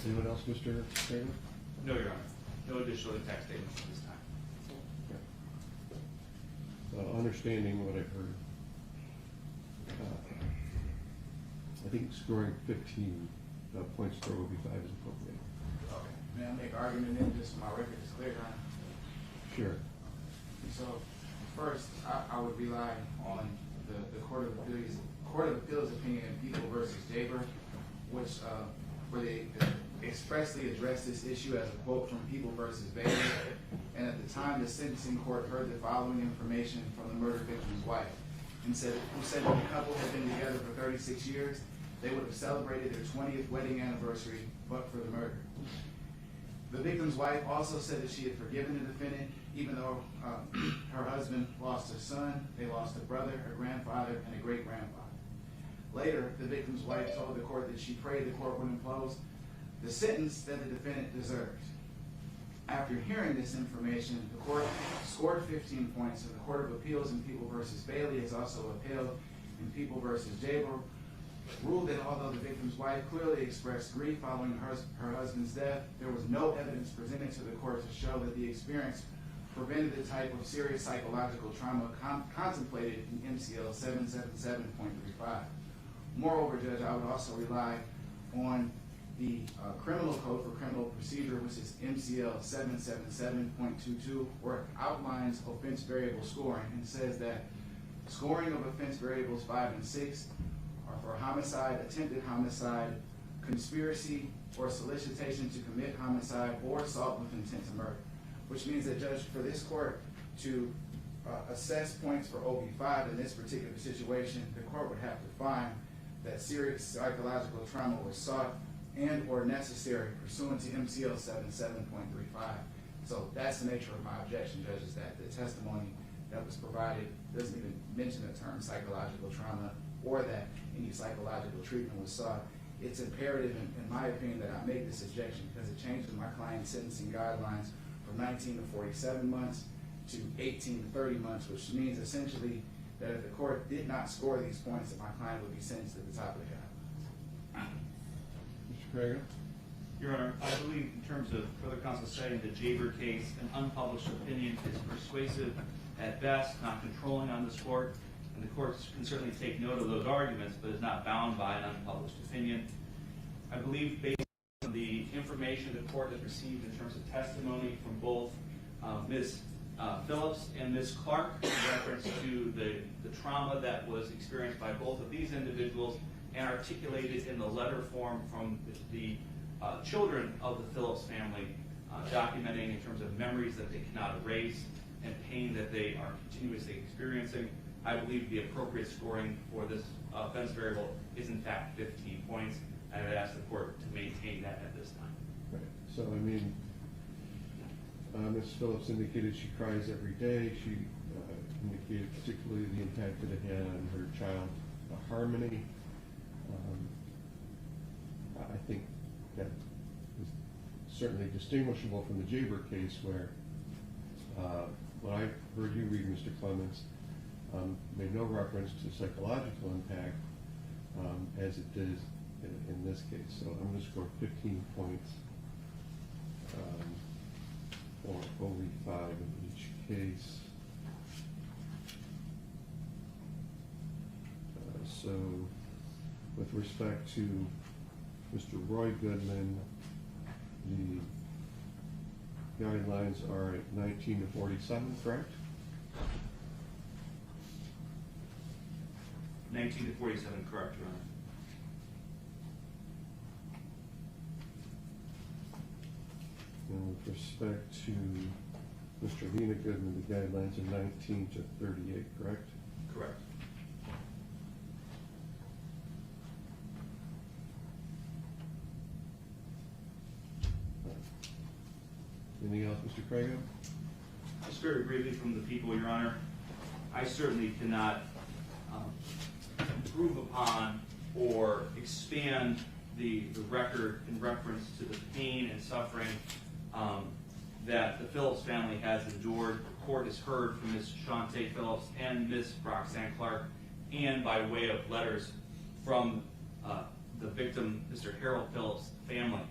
Anyone else, Mr. Kramer? No, Your Honor. No additional impact statements at this time. Understanding what I've heard, I think scoring 15 points for OB5 is appropriate. Okay. May I make an argument then, just so my record is clear, Your Honor? Sure. So, first, I would rely on the Court of Appeals opinion in People versus Jaber, which where they expressly addressed this issue as a quote from People versus Bailey. And at the time, the sentencing court heard the following information from the murder victim's wife, and said that the couple had been together for 36 years. They would have celebrated their 20th wedding anniversary, but for the murder. The victim's wife also said that she had forgiven the defendant, even though her husband lost a son, they lost a brother, a grandfather, and a great-grandfather. Later, the victim's wife told the court that she prayed the court would impose the sentence that the defendant deserved. After hearing this information, the court scored 15 points, and the Court of Appeals in People versus Bailey has also upheld in People versus Jaber, ruled that although the victim's wife clearly expressed grief following her husband's death, there was no evidence presented to the court to show that the experience prevented the type of serious psychological trauma contemplated in MCL 777.35. Moreover, Judge, I would also rely on the Criminal Code for Criminal Procedure, which is MCL 777.22, where it outlines offense variable scoring and says that scoring of offense variables 5 and 6 are for homicide, attempted homicide, conspiracy, or solicitation to commit homicide, or assault with intent to murder. Which means that, Judge, for this court to assess points for OB5 in this particular situation, the court would have to find that serious psychological trauma was sought and or necessary pursuant to MCL 77.35. So that's the nature of my objection, Judge, is that the testimony that was provided doesn't even mention the term psychological trauma or that any psychological treatment was sought. It's imperative, in my opinion, that I make this objection because it changes my client's sentencing guidelines from 19 to 47 months to 18 to 30 months, which means essentially that if the court did not score these points, that my client would be sentenced at the top of the guidelines. Mr. Krager? Your Honor, I believe in terms of further counsel citing the Jaber case, an unpublished opinion is persuasive at best, not controlling on this court, and the court can certainly take note of those arguments, but is not bound by an unpublished opinion. I believe based on the information the court has received in terms of testimony from both Ms. Phillips and Ms. Clark in reference to the trauma that was experienced by both of these individuals and articulated in the letter form from the children of the Phillips family, documenting in terms of memories that they cannot erase and pain that they are continuously experiencing. I believe the appropriate scoring for this offense variable is in fact 15 points, and I would ask the court to maintain that at this time. Right. So, I mean, Ms. Phillips indicated she cries every day. She indicated particularly the impact that it had on her child, Harmony. I think that is certainly distinguishable from the Jaber case where when I heard you read, Mr. Clements, made no reference to psychological impact as it did in this case. So I'm going to score 15 points for OB5 in each case. So with respect to Mr. Roy Goodman, the guidelines are at 19 to 47, correct? 19 to 47, correct, Your Honor. And with respect to Mr. Lena Goodman, the guidelines are 19 to 38, correct? Correct. Anything else, Mr. Crago? Just very briefly from the people, Your Honor, I certainly cannot improve upon or expand the record in reference to the pain and suffering that the Phillips family has endured. The court has heard from Ms. Shante Phillips and Ms. Roxanne Clark, and by way of letters from the victim, Mr. Harold Phillips' family.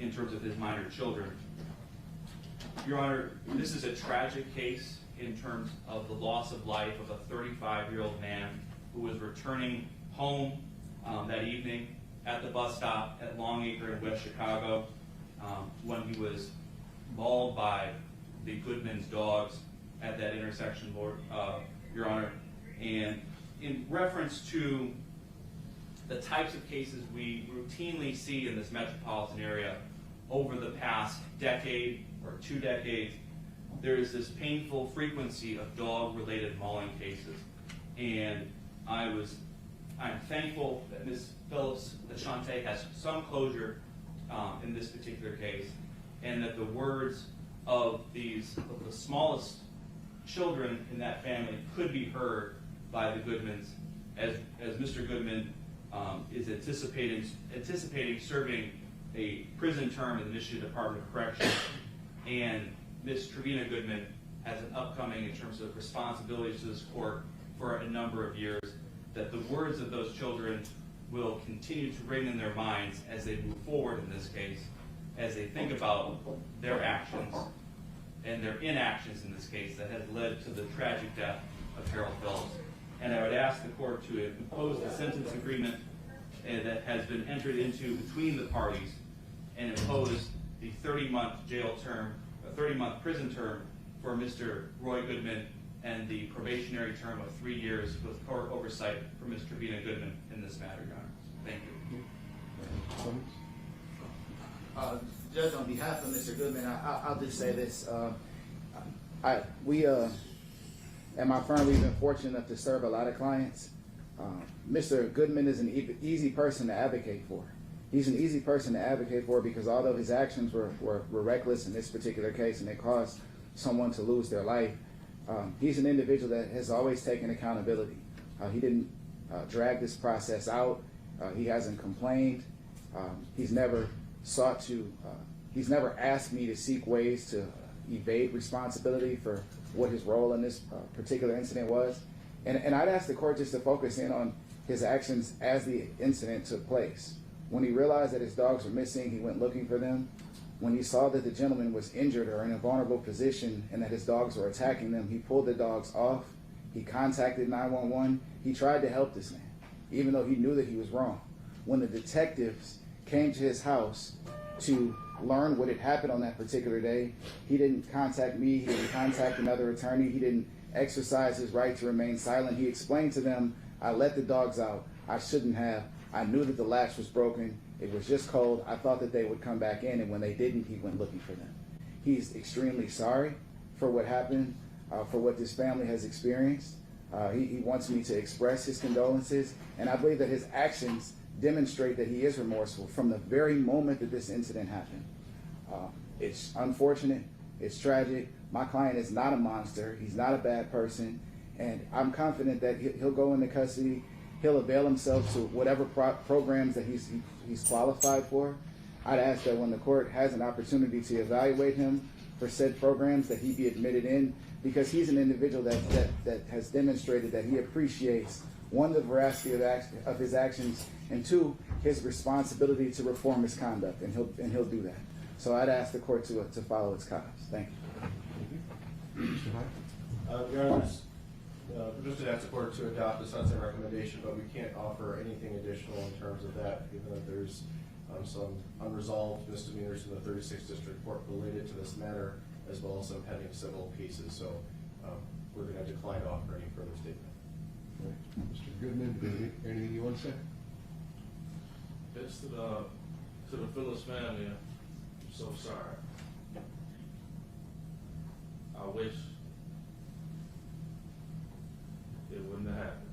in terms of his minor children. Your Honor, this is a tragic case in terms of the loss of life of a 35-year-old man who was returning home that evening at the bus stop at Longacre in West Chicago when he was mauled by the Goodman's dogs at that intersection, Your Honor. And in reference to the types of cases we routinely see in this metropolitan area over the past decade or 2 decades, there is this painful frequency of dog-related mauling cases. And I'm thankful that Ms. Phillips-Lachante has some closure in this particular case, and that the words of the smallest children in that family could be heard by the Goodmans, as Mr. Goodman is anticipating serving a prison term in the Michigan Department of Corrections, and Ms. Trevina Goodman has an upcoming in terms of responsibilities to this court for a number of years, that the words of those children will continue to ring in their minds as they move forward in this case, as they think about their actions and their inactions in this case that has led to the tragic death of Harold Phillips. And I would ask the court to impose the sentence agreement that has been entered into between the parties and impose the 30-month jail term, a 30-month prison term for Mr. Roy Goodman, and the probationary term of 3 years with court oversight for Ms. Trevina Goodman in this matter, Your Honor. Thank you. Judge, on behalf of Mr. Goodman, I'll just say this. At my firm, we've been fortunate enough to serve a lot of clients. Mr. Goodman is an easy person to advocate for. He's an easy person to advocate for because although his actions were reckless in this particular case and they caused someone to lose their life, he's an individual that has always taken accountability. He didn't drag this process out. He hasn't complained. He's never he's never asked me to seek ways to evade responsibility for what his role in this particular incident was. And I'd ask the court just to focus in on his actions as the incident took place. When he realized that his dogs were missing, he went looking for them. When he saw that the gentleman was injured or in a vulnerable position and that his dogs were attacking them, he pulled the dogs off. He contacted 911. He tried to help this man, even though he knew that he was wrong. When the detectives came to his house to learn what had happened on that particular day, he didn't contact me. He didn't contact another attorney. He didn't exercise his right to remain silent. He explained to them, I let the dogs out. I shouldn't have. I knew that the latch was broken. It was just cold. I thought that they would come back in, and when they didn't, he went looking for them. He's extremely sorry for what happened, for what this family has experienced. He wants me to express his condolences, and I believe that his actions demonstrate that he is remorseful from the very moment that this incident happened. It's unfortunate. It's tragic. My client is not a monster. He's not a bad person, and I'm confident that he'll go into custody. He'll avail himself to whatever programs that he's qualified for. I'd ask that when the court has an opportunity to evaluate him for said programs, that he be admitted in, because he's an individual that has demonstrated that he appreciates, one, the veracity of his actions, and two, his responsibility to reform his conduct, and he'll do that. So I'd ask the court to follow its comments. Thank you. Mr. Hyde? Your Honor, just to ask the court to adopt the sunset recommendation, but we can't offer anything additional in terms of that, given that there's some unresolved misdemeanors in the 36th District Court related to this matter, as well as some pending civil cases. So we're going to decline to offer any further statement. Right. Mr. Goodman, anything you want to say? It's to the Phillips family. I'm so sorry. I wish it wouldn't have happened.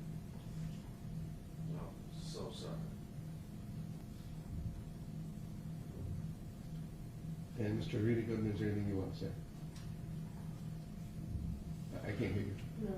I'm so sorry. And Mr. Rita Goodman, is there anything you want to say? I can't hear you. No.